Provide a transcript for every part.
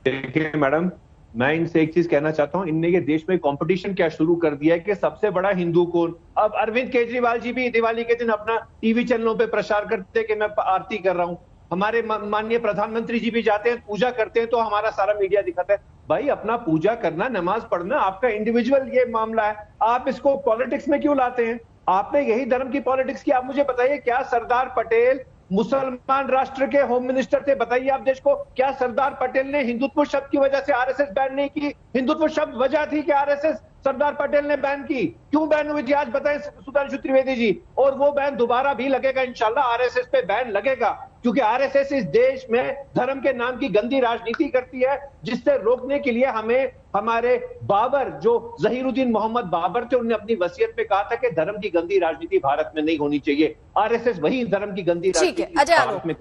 देखिए मैडम, मैं इनसे एक चीज कहना चाहता हूं, इनने ये देश में कंपटीशन क्या शुरू कर दिया है कि सबसे बड़ा हिंदू कौन। अब अरविंद केजरीवाल जी भी दिवाली के दिन अपना टीवी चैनलों पे प्रचार करते हैं कि मैं आरती कर रहा हूं। हमारे माननीय प्रधानमंत्री जी भी जाते हैं, पूजा करते हैं, तो हमारा सारा मीडिया दिखाता है। भाई अपना पूजा करना, नमाज पढ़ना आपका इंडिविजुअल ये मामला है, आप इसको पॉलिटिक्स में क्यों लाते हैं? आपने यही धर्म की पॉलिटिक्स की। आप मुझे बताइए, क्या सरदार पटेल मुसलमान राष्ट्र के होम मिनिस्टर थे? बताइए आप देश को, क्या सरदार पटेल ने हिंदुत्व शब्द की वजह से आरएसएस बैन नहीं की? हिंदुत्व शब्द वजह थी कि आरएसएस सरदार पटेल ने बैन की। क्यों बैन हुई थी आज बताएं सुधांशु त्रिवेदी जी। और वो बैन दोबारा भी लगेगा इंशाल्लाह, आरएसएस पे बैन लगेगा, क्योंकि आरएसएस इस देश में धर्म के नाम की गंदी राजनीति करती है, जिससे रोकने के लिए हमें हमारे बाबर, जो जहीरुद्दीन मोहम्मद बाबर थे, उन्होंने अपनी वसीयत में कहा था कि धर्म की गंदी राजनीति भारत में नहीं होनी चाहिए। आरएसएस वही धर्म की गंदी राजनीति भारत में।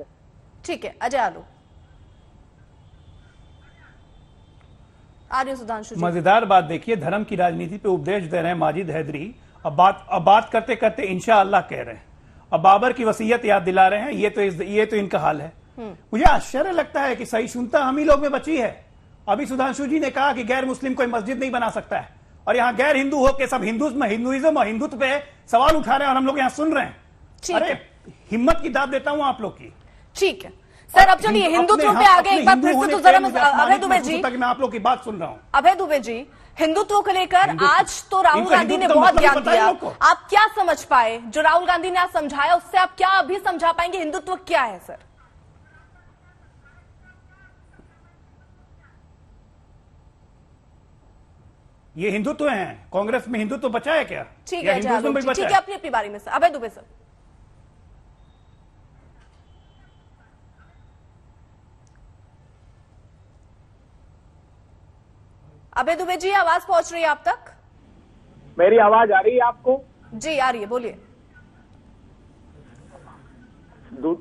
ठीक है अजय आलो, आर्य सुधांशु जी। मजेदार बात देखिए, धर्म की राजनीति पे उपदेश दे रहे हैं माजिद हैदरी। अब बात करते करते इंशाअल्लाह कह रहे हैं, अब बाबर की वसीयत याद दिला रहे हैं। ये तो इनका हाल है। मुझे आश्चर्य लगता है कि सही सुनता हम ही लोग में बची है। अभी सुधांशु जी ने कहा कि गैर मुस्लिम कोई मस्जिद नहीं बना सकता है, और यहाँ गैर हिंदू होकर सब हिंदुइज्म और हिंदुत्व पे सवाल उठा रहे हैं, और हम लोग यहाँ सुन रहे हैं। अरे हिम्मत की दाद देता हूं आप लोग की। ठीक है सर, अब चलिए हिंदुत्व पे आगे एक बार फिर से तो जरा अभय दुबे जी, मैं आप लोग की बात सुन रहा हूं। अभय दुबे जी, हिंदुत्व को लेकर आज तो राहुल गांधी ने बहुत ज्ञान दिया, आप क्या समझ पाए? जो राहुल गांधी ने आज समझाया उससे आप क्या अभी समझा पाएंगे? हिंदुत्व क्या है सर? ये हिंदुत्व है? कांग्रेस में हिंदुत्व बचा है क्या? ठीक है, ठीक है, अपनी अपनी बारी में सर। अभय दुबे सर। अभय दुबे जी, आवाज पहुंच रही है आप तक? मेरी आवाज आ रही है आपको? जी आ रही है, बोलिए।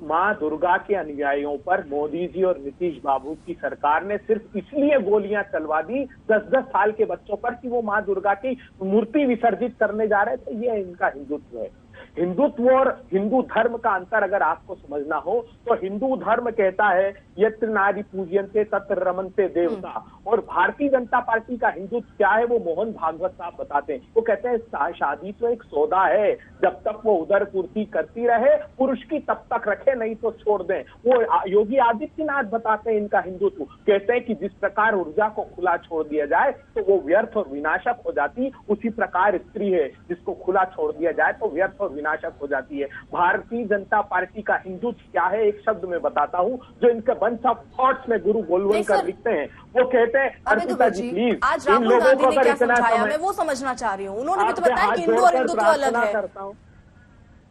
मां दुर्गा के अनुयायियों पर मोदी जी और नीतीश बाबू की सरकार ने सिर्फ इसलिए गोलियां चलवा दी 10-10 साल के बच्चों पर कि वो मां दुर्गा की मूर्ति विसर्जित करने जा रहे थे। ये इनका हिंदुत्व है। हिंदुत्व और हिंदू धर्म का अंतर अगर आपको समझना हो तो हिंदू धर्म कहता है यत्र नारी पूज्यन्ते तत्र रमन्ते देवता, और भारतीय जनता पार्टी का हिंदुत्व क्या है वो मोहन भागवत साहब बताते हैं। वो कहते हैं शादी तो एक सौदा है, जब तक वो उदर पूर्ति करती रहे पुरुष की तब तक रखे, नहीं तो छोड़ दें। वो योगी आदित्यनाथ बताते हैं इनका हिंदुत्व। कहते हैं कि जिस प्रकार ऊर्जा को खुला छोड़ दिया जाए तो वो व्यर्थ और विनाशक हो जाती, उसी प्रकार स्त्री है, जिसको खुला छोड़ दिया जाए तो व्यर्थ और विनाशक हो जाती है। भारतीय जनता पार्टी का हिंदुत्व क्या है, एक शब्द में बताता हूं, जो इनके बंच ऑफ थॉट्स में गुरु गोलवलकर लिखते हैं। वो कहते हैं अर्पिता जी प्लीज, आज राहुल गांधी ने क्या समझाया मैं वो समझना चाह रही हूँ। उन्होंने भी तो बताया कि हिंदू और हिंदुत्व अलग है।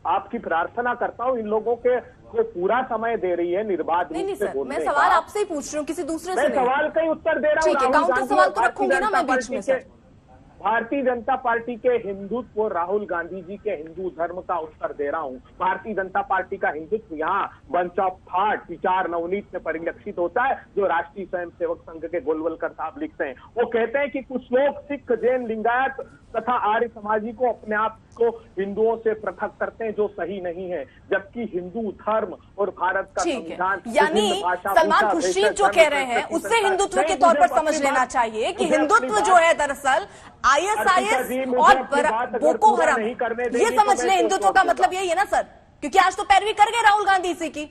आपकी प्रार्थना करता हूँ इन लोगों के को पूरा समय दे रही है निर्बाध रूप से बोलने का। मैं सवाल आपसे ही पूछ रही हूँ, किसी दूसरे से नहीं। सवाल का ही उत्तर दे रहा हूँ। काउंटर सवाल तो रखूंगी ना मैं बीच में सर। भारतीय जनता पार्टी के हिंदुत्व और राहुल गांधी जी के हिंदू धर्म का उत्तर दे रहा हूं। भारतीय जनता पार्टी का हिंदुत्व यहाँ बंच ऑफ थॉट, विचार नवनीत में परिलक्षित होता है, जो राष्ट्रीय स्वयंसेवक संघ के गोलवलकर साहब लिखते हैं। वो कहते हैं कि कुछ लोग सिख, जैन, लिंगायत तथा आर्य समाजी को अपने आप को हिंदुओं से पृथक करते हैं, जो सही नहीं है, जबकि हिंदू धर्म और भारत का संविधान, यानी सलमान खुर्शीद जो कह रहे हैं उससे हिंदुत्व के तौर पर समझ लेना चाहिए कि हिंदुत्व जो है दरअसल आईएसआईएस और बोको हराम, ये समझ ले हिंदुत्व का मतलब यही है ना सर? क्योंकि आज तो पैरवी कर गए राहुल गांधी इसी की।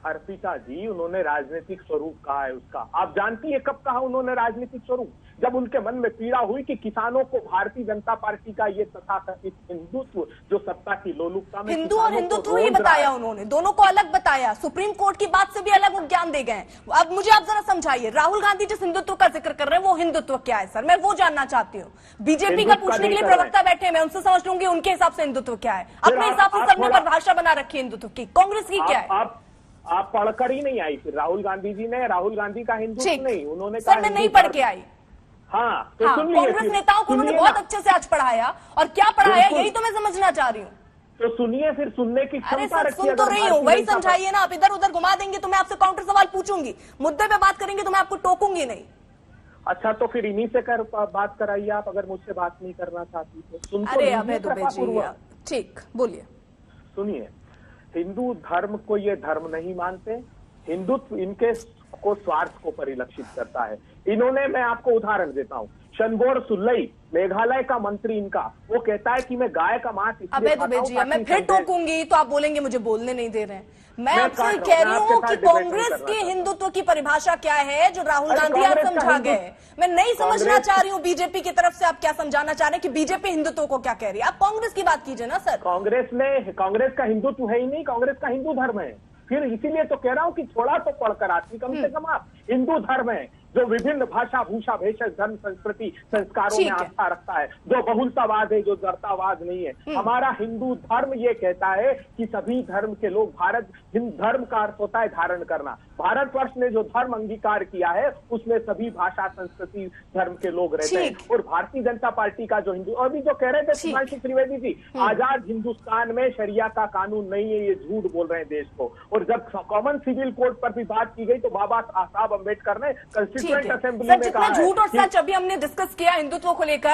अर्पिता जी, उन्होंने राजनीतिक स्वरूप कहा है उसका। आप जानती है कब कहा उन्होंने राजनीतिक स्वरूप? जब उनके मन में पीड़ा हुई कि किसानों को भारतीय जनता पार्टी का ये तथाकथित हिंदुत्व जो सत्ता की लोलुपता में, हिंदू और हिंदुत्व ही बताया उन्होंने, दोनों को अलग बताया। सुप्रीम कोर्ट की बात से भी अलग वो ज्ञान दे गए। अब मुझे आप जरा समझाइए, राहुल गांधी जिस हिंदुत्व का जिक्र कर रहे हैं वो हिंदुत्व क्या है सर? मैं वो जानना चाहती हूँ। बीजेपी का पूछने के लिए प्रवक्ता बैठे हैं, मैं उनसे समझ लूंगी उनके हिसाब से हिंदुत्व क्या है। अपने हिसाब से सबने परिभाषा बना रखी है हिंदुत्व की, कांग्रेस की क्या है? आप पढ़कर ही नहीं आई फिर? राहुल गांधी जी ने, राहुल गांधी का हिंदुत्व नहीं, उन्होंने सर मैं नहीं पढ़ के आई। हाँ, तो सुन लीजिए, कांग्रेस नेताओं को उन्होंने बहुत अच्छे से आज पढ़ाया, और क्या पढ़ाया यही तो मैं समझना चाह रही हूँ। तो सुनिए, फिर सुनने की क्षमता रखिए। सुन तो रही हूँ, वही समझाइए ना। आप इधर उधर घुमा देंगे तो मैं आपसे काउंटर सवाल पूछूंगी, मुद्दे पे बात करेंगे तो मैं आपको टोकूंगी नहीं। अच्छा, तो फिर इन्हीं से बात कराइए आप, अगर मुझसे बात नहीं करना चाहती तो। अरे अभय दुबे जी, ठीक बोलिए। सुनिए, हिंदू धर्म को ये धर्म नहीं मानते, हिंदुत्व इनके को स्वार्थ को परिलक्षित करता है। इन्होंने, मैं आपको उदाहरण देता हूँ, शनबोर सुल्लई मेघालय का मंत्री इनका, वो कहता है कि मैं गाय का मांस इसलिए अबे दुबे जी, मैं फिर टोकूंगी तो आप बोलेंगे मुझे बोलने नहीं दे रहे हैं। मैं आपसे कह रही हूँ कि कांग्रेस की हिंदुत्व की परिभाषा क्या है जो राहुल गांधी आप समझा गए। मैं नहीं समझना चाह रही हूँ बीजेपी की तरफ से आप क्या समझाना चाह रहे हैं कि बीजेपी हिंदुत्व को क्या कह रही है। आप कांग्रेस की बात कीजिए ना सर। कांग्रेस का हिंदुत्व है ही नहीं, कांग्रेस का हिंदू धर्म है। फिर इसीलिए तो कह रहा हूं कि थोड़ा तो पढ़कर आदमी कम से कम आप, हिंदू धर्म है जो विभिन्न भाषा, भूषा, भेषज, धर्म, संस्कृति, संस्कारों में आस्था रखता है, जो बहुलतावाद है, जो जड़तावाद नहीं है। हमारा हिंदू धर्म ये कहता है कि सभी धर्म के लोग, भारत धर्म का अर्थ होता है धारण करना। भारतवर्ष ने जो धर्म अंगीकार किया है उसमें सभी भाषा, संस्कृति, धर्म के लोग रहते हैं। और भारतीय जनता पार्टी का जो हिंदू, अभी जो कह रहे थे सुभाष त्रिवेदी जी, आजाद हिंदुस्तान में शरिया का कानून नहीं है, ये झूठ बोल रहे हैं देश को। और जब कॉमन सिविल कोड पर भी बात की गई तो बाबा साहब अम्बेडकर ने कंस्टिट्यूएंट असेंबली में कहा है। झूठ और सच अभी हमने डिस्कस किया हिंदुत्व को लेकर।